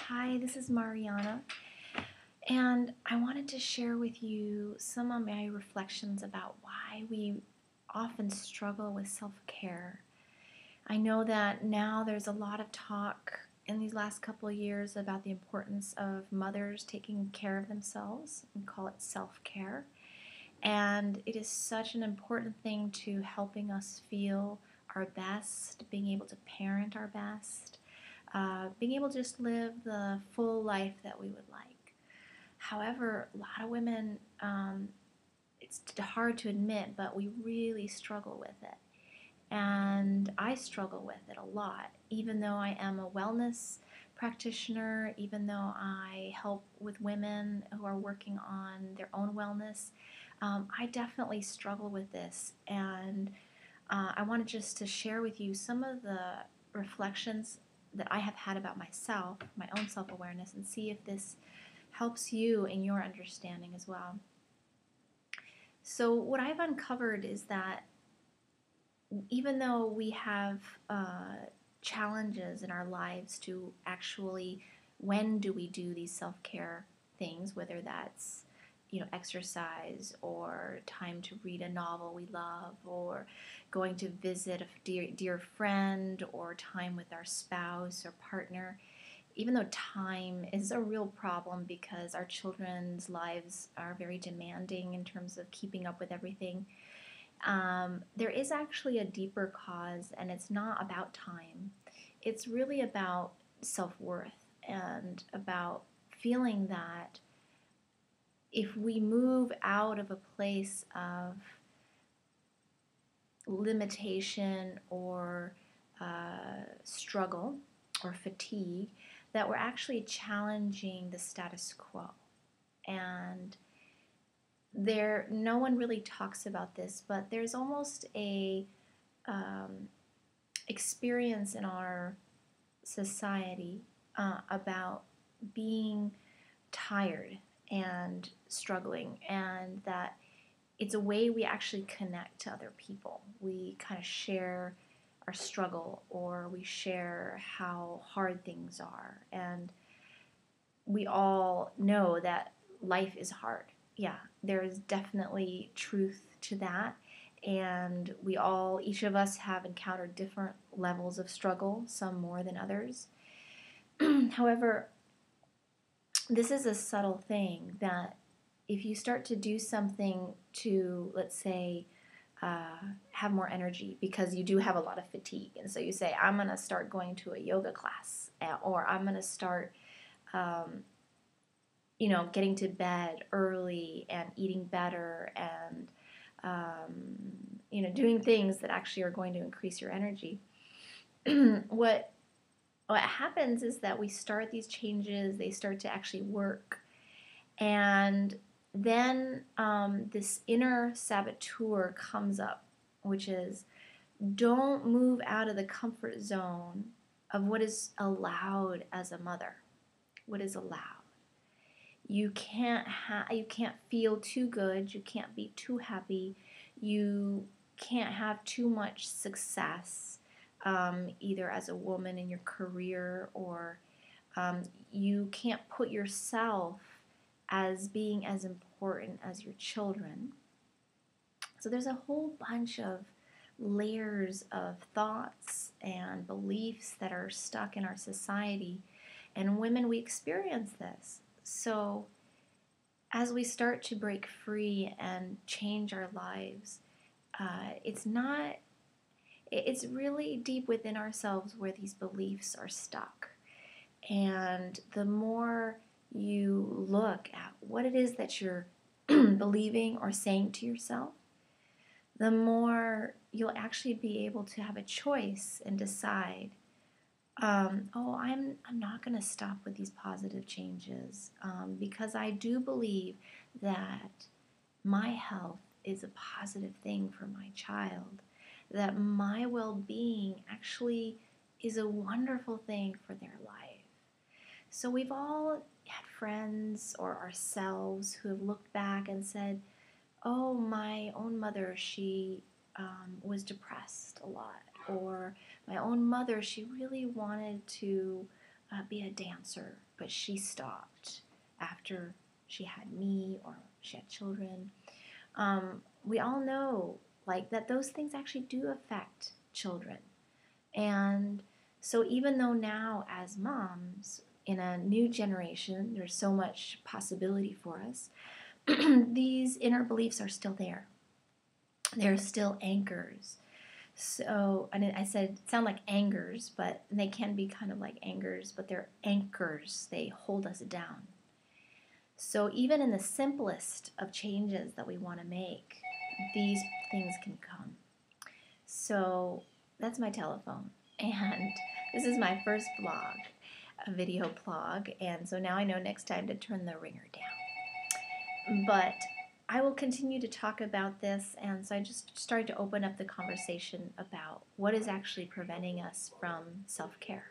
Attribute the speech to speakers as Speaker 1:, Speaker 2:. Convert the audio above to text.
Speaker 1: Hi, this is Mariana, and I wanted to share with you some of my reflections about why we often struggle with self-care. I know that now there's a lot of talk in these last couple of years about the importance of mothers taking care of themselves. We call it self-care, and it is such an important thing to helping us feel our best, being able to parent our best, being able to just live the full life that we would like. However, a lot of women, it's hard to admit, but we really struggle with it. And I struggle with it a lot, even though I am a wellness practitioner, even though I help with women who are working on their own wellness. I definitely struggle with this, and I wanted just to share with you some of the reflections that I have had about myself, my own self-awareness, and see if this helps you in your understanding as well. So what I've uncovered is that even though we have challenges in our lives to actually, when do we do these self-care things, whether that's exercise or time to read a novel we love or going to visit a dear friend or time with our spouse or partner, even though time is a real problem because our children's lives are very demanding in terms of keeping up with everything, there is actually a deeper cause, and it's not about time. It's really about self-worth and about feeling that if we move out of a place of limitation or struggle or fatigue, that we're actually challenging the status quo. And no one really talks about this, but there's almost a experience in our society about being tired and struggling, and that it's a way we actually connect to other people. We kind of share our struggle, or we share how hard things are, and we all know that life is hard. Yeah, there's definitely truth to that, and each of us have encountered different levels of struggle, some more than others. However, this is a subtle thing that if you start to do something to, let's say, have more energy because you do have a lot of fatigue, and so you say, I'm going to start going to a yoga class, or I'm going to start getting to bed early and eating better and doing things that actually are going to increase your energy. What happens is that we start these changes, they start to actually work, and then this inner saboteur comes up, which is, don't move out of the comfort zone of what is allowed as a mother. What is allowed? You can't feel too good. You can't be too happy. You can't have too much success, either as a woman in your career, or you can't put yourself as being as important as your children. So there's a whole bunch of layers of thoughts and beliefs that are stuck in our society, and women, we experience this. So as we start to break free and change our lives, it's really deep within ourselves where these beliefs are stuck. And the more you look at what it is that you're believing or saying to yourself, the more you'll actually be able to have a choice and decide, I'm not going to stop with these positive changes, because I do believe that my health is a positive thing for my child, that my well-being actually is a wonderful thing for their life. So we've all had friends or ourselves who have looked back and said, oh, my own mother, she was depressed a lot, or my own mother, she really wanted to be a dancer, but she stopped after she had me or she had children. We all know like that those things actually do affect children. And so even though now as moms in a new generation, there's so much possibility for us, these inner beliefs are still there. They're still anchors. So, and I said sound like angers, but they can be kind of like angers, but they're anchors. They hold us down. So even in the simplest of changes that we want to make, these things can come. So that's my telephone. And this is my first vlog, a video blog. And so now I know next time to turn the ringer down. But I will continue to talk about this. And so I just started to open up the conversation about what is actually preventing us from self-care.